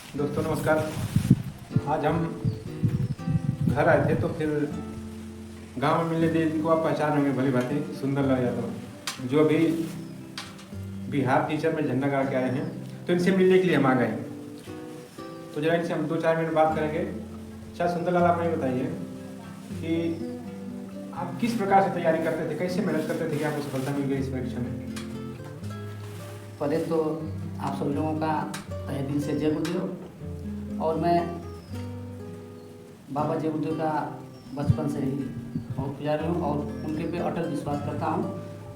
दोस्तों नमस्कार। आज हम घर आए थे तो फिर गांव में मिलने दिए, इनको आप पहचान होंगे भली भांति, सुंदरलाल यादव जो अभी बिहार टीचर में झंडा गाड़ के आए हैं। तो इनसे मिलने के लिए हम आ गए। तो जरा इनसे हम 2-4 मिनट बात करेंगे। अच्छा सुंदरलाल, आप ये बताइए कि आप किस प्रकार से तैयारी करते थे, कैसे मेहनत करते थे कि आपको सफलता मिल गई इस परीक्षा में? पहले तो आप सब लोगों का तहे दिल से जय गुरुदेव। और मैं बाबा जय गुरुदेव का बचपन से ही बहुत पुजारी हूँ और उनके पे अटल विश्वास करता हूँ।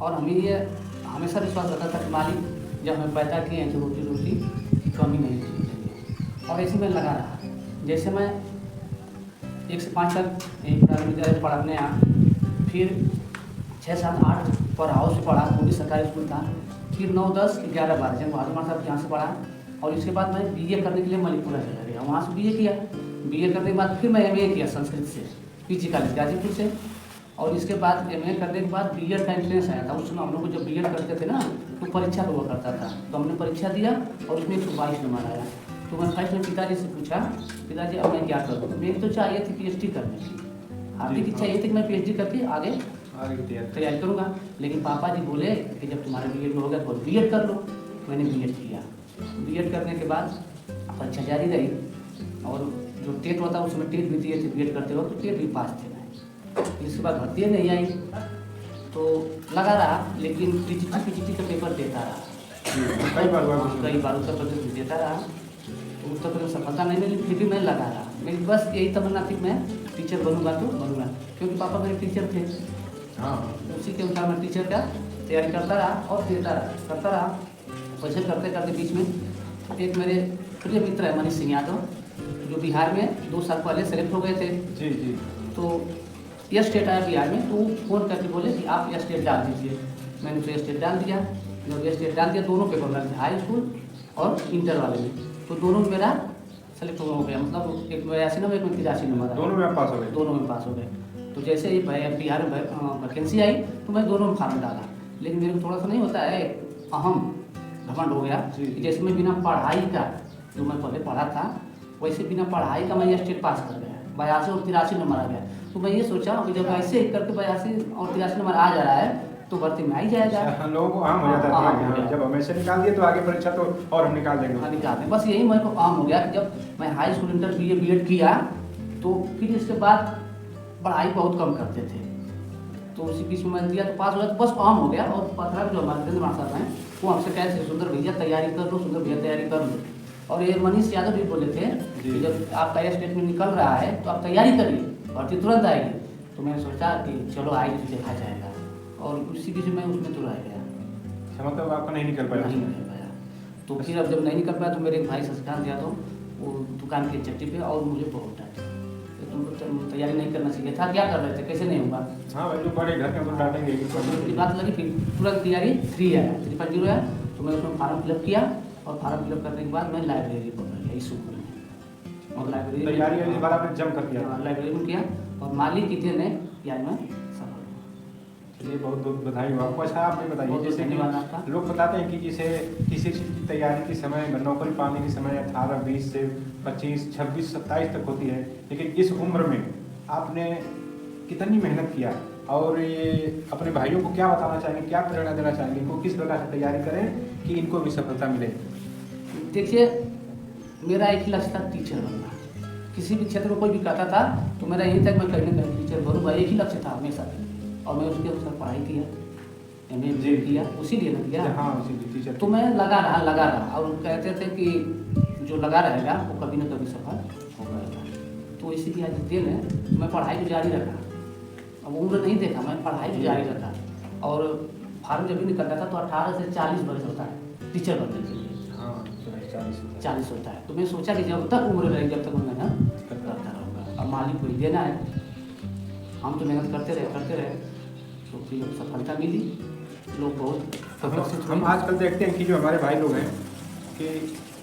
और हमें ये हमेशा विश्वास रहता था कि मालिक जब हमें पैदा किए हैं तो रोटी रोटी की कमी नहीं होनी चाहिए। और ऐसे में लगा रहा। जैसे मैं 1 से 5 तक प्राइमरी विद्यालय पढ़ाने आया, फिर 6, 7, 8 पर हाउस से पढ़ा, वो भी सरकारी स्कूल था। फिर 9, 10, 11, 12 जब बहादुर साहब यहाँ से पढ़ा। और इसके बाद मैं बीए करने के लिए मलिकपुरा चला गया, वहाँ से बीए किया। बीए करने के बाद फिर मैं एमए किया संस्कृत से, पीजी कॉलेज गाजीपुर से। और इसके बाद एमए करने के बाद बीएड का एंट्रेंस आया था। उस समय हम लोग जब बीएड करते थे ना तो परीक्षा हुआ करता था, तो हमने परीक्षा दिया और उसमें 122 नंबर आया। तो मैं फर्स्ट में पिताजी से पूछा, पिताजी अब मैं क्या करूँ? मेरी तो चाहिए थी पीएचडी करने की, हार्दिक इच्छा ये थी कि मैं पीएचडी करके आगे तैयारी करूँगा। लेकिन पापा जी बोले कि जब तुम्हारा बीएड में हो गया तो बीएड कर लो। मैंने बीएड किया। बीएड करने के बाद परीक्षा जारी रही और जो टेट होता है उसमें टेट भी दिए थे बीएड करते वक्त, तो टेट भी पास थे मैं। इसके बाद भर्ती नहीं आई तो लगा रहा, लेकिन पीजीटी का पेपर देता रहा कई बार उत्तर प्रदेश में देता रहा। तो उत्तर प्रदेश सफलता नहीं मिली, फिर भी मैं लगा रहा। मेरी बस यही तमन्ना थी मैं टीचर बनूंगा तो बनूंगा, क्योंकि पापा मेरे टीचर थे। उसी के अनुसार मैं टीचर का तैयारी करता रहा और करता रहा। वैसे करते करते बीच में एक मेरे प्रिय मित्र है मनीष सिंह यादव, जो बिहार में 2 साल पहले सेलेक्ट हो गए थे। जी। तो यह स्टेट आया बिहार में, तो फ़ोन करके बोले कि आप यह स्टेट डाल दीजिए। मैंने तो यह स्टेट डाल दिया। जब यह स्टेट डाल दिया, दोनों पेपर में थे, हाई स्कूल और इंटर वाले में, तो दोनों में मेरा सेलेक्ट हो गया। मतलब एक में 82 नंबर, एक में 83 नंबर, दोनों में पास हो गए। दोनों में पास हो गए। तो जैसे ही बिहार में वैकेंसी आई तो मैं दोनों में फार्म डाला। लेकिन मेरे को थोड़ा सा नहीं होता है, अहम घमंड हो गया कि जैसे मैं बिना पढ़ाई का, जो मैं पहले पढ़ा था वैसे बिना पढ़ाई का मैं ये स्टेट पास कर गया, 82 और 83 नंबर आ गया। तो मैं ये सोचा कि जब ऐसे ही करके 82 और 83 नंबर आ जा रहा है तो भर्ती में आ ही जाएगा। लोगों को आम हो जाता है, जब हमेशा निकाल दिए तो आगे परीक्षा तो और हम निकाल देंगे। हाँ, निकाल दें। बस यही मेरे को आम हो गया कि जब मैं high school inter BA BEd किया तो फिर इसके बाद पढ़ाई बहुत कम करते थे, तो उसी बीच में मैं दिया तो पास हो गया। तो बस आम हो गया। और 15 जो हमारे नरेंद्र मास्टर हैं वो हमसे कहे थे, सुंदर भैया तैयारी कर लो, सुंदर भैया तैयारी कर लो। और ये मनीष यादव भी बोले थे कि जब आपका यह स्टेट में निकल रहा है तो आप तैयारी करिए, भर्ती तुरंत आएगी। तो मैंने सोचा कि चलो आएगी तो देखा जाएगा, और उसी बीच में उसमें तो रह गया। मतलब आपका नहीं निकल पाया? नहीं निकल पाया। तो फिर अब जब नहीं निकल पाया तो मेरे एक भाई शशिकांत यादव वो दुकान की चट्टी पे और मुझे बहुत डांटे, तुम तैयारी नहीं करना चाहिए था, क्या कर रहे थे, कैसे नहीं होगा। हाँ भाई, जो बड़े घर के तो डांटेंगे। तो बात लगी, फिर तुरंत तैयारी 3 आया, 350 आया। तो मैं उसमें फॉर्म फिलअप किया और फॉर्म फिलअप करने के बाद मैं लाइब्रेरी पकड़ लिया इस स्कूल में। और लाइब्रेरी तैयारी इस बार आपने जम कर किया? लाइब्रेरी में किया और मालिक की देन है यार मैं सफल हूँ। चलिए, बहुत बहुत बधाई हो आपको। अच्छा आप ये बताइए, जैसे धन्यवाद आपका। लोग बताते हैं कि जैसे किसी चीज़ की तैयारी के समय, नौकरी पाने के समय 18, 20 से 25, 26, 27 तक होती है, लेकिन इस उम्र में आपने कितनी मेहनत किया, और ये अपने भाइयों को क्या बताना चाहेंगे, क्या प्रेरणा देना चाहेंगे, इनको किस प्रकार से तैयारी करें कि इनको भी सफलता मिले? देखिए, मेरा एक ही लक्ष्य था टीचर बनना। किसी भी क्षेत्र में कोई भी कहता था तो मेरा यही था मैं कहीं ना कहीं टीचर बनूंगा, एक ही लक्ष्य था हमेशा। और मैं उसके अनुसार पढ़ाई किया, एमए किया, उसी लिए ना किया। हाँ, उसी लिए टीचर। तो मैं लगा रहा और कहते थे कि जो लगा रहेगा वो कभी ना कभी सफल होगा। तो इसीलिए आज दिन है मैं पढ़ाई को जारी रखा। अब उम्र नहीं देखा, मैं पढ़ाई को जारी रखा। और फार्म जब भी निकलता था तो 18 से 40 वर्ष होता है टीचर बनने के लिए। हाँ, 40 होता है। तो मैं सोचा कि जब तक उम्र रही जब तक मैं मेहनत करता रहूँगा। अब मालिक को ही देना है, हम तो मेहनत करते रहे तो फिर सफलता मिली। लोग बहुत हम आजकल देखते हैं कि जो हमारे भाई लोग हैं कि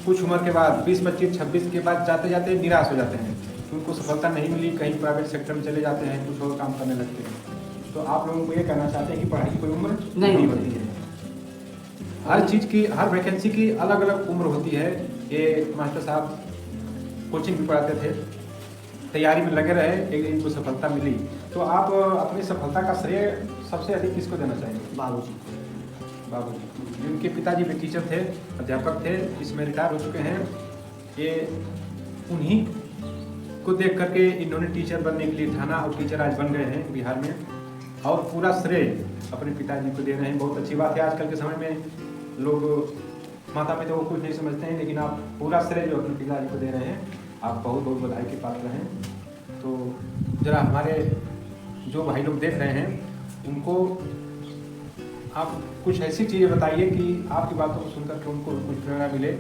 कुछ उम्र के बाद 20, 25, 26 के बाद जाते जाते निराश हो जाते हैं, उनको सफलता नहीं मिली, कहीं प्राइवेट सेक्टर में चले जाते हैं, कुछ और काम करने लगते हैं। तो आप लोगों को ये कहना चाहते हैं कि पढ़ाई की कोई उम्र नहीं होती है। हर चीज़ की, हर वैकेंसी की अलग अलग उम्र होती है। ये मास्टर साहब कोचिंग भी पढ़ाते थे, तैयारी में लगे रहे, एक दिन इनको सफलता मिली। तो आप अपनी सफलता का श्रेय सबसे अधिक किसको देना चाहेंगे? बाबूजी। बाबूजी। उनके पिताजी भी टीचर थे, अध्यापक थे, इसमें रिटायर हो चुके हैं। ये उन्हीं को देख करके इन्होंने टीचर बनने के लिए ठाना और टीचर आज बन गए हैं बिहार में, और पूरा श्रेय अपने पिताजी को दे रहे हैं। बहुत अच्छी बात है। आजकल के समय में लोग माता पिता को कुछ नहीं समझते हैं, लेकिन आप पूरा श्रेय जो अपने पिताजी को दे रहे हैं, आप बहुत बहुत बधाई के पात्र हैं। तो जरा हमारे जो भाई लोग देख रहे हैं उनको आप कुछ ऐसी चीज़ें बताइए कि आपकी बातों को सुनकर के उनको कुछ प्रेरणा मिले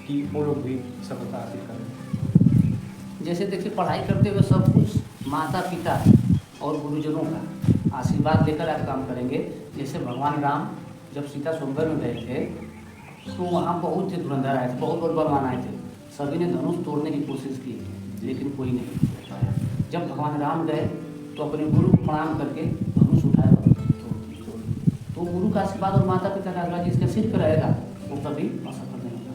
कि वो लोग भी सफलता हासिल करें। जैसे देखिए, पढ़ाई करते हुए सब कुछ माता पिता और गुरुजनों का आशीर्वाद लेकर आप काम करेंगे। जैसे भगवान राम जब सीता स्वयंवर में गए थे तो वहाँ बहुत से धुरंधर आए थे, बहुत बलवान आए थे। सभी ने धनुष तोड़ने की कोशिश की, लेकिन कोई नहीं तोड़ पाया। जब भगवान राम गए तो अपने गुरु को प्रणाम करके धनुष उठाया और तोड़। तो गुरु का आशीर्वाद और माता पिता का आशीर्वाद जिसके सिर पर रहेगा वो कभी असफल नहीं होगा,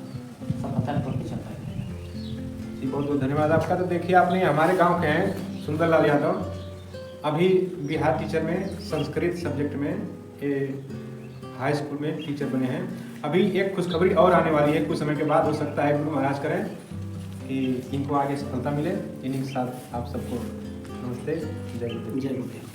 सफलता की तरफ चलता रहेगा। जी, बहुत बहुत धन्यवाद आपका। तो देखिए, आपने हमारे गांव के हैं सुंदरलाल यादव, अभी बिहार टीचर में संस्कृत सब्जेक्ट में हाई स्कूल में टीचर बने हैं। अभी एक खुशखबरी और आने वाली है, कुछ समय के बाद, हो सकता है गुरु महाराज करें कि इनको आगे सफलता मिले। इन्हीं के साथ आप सबको नमस्ते, जय गुरुदेव। जय गुरुदेव।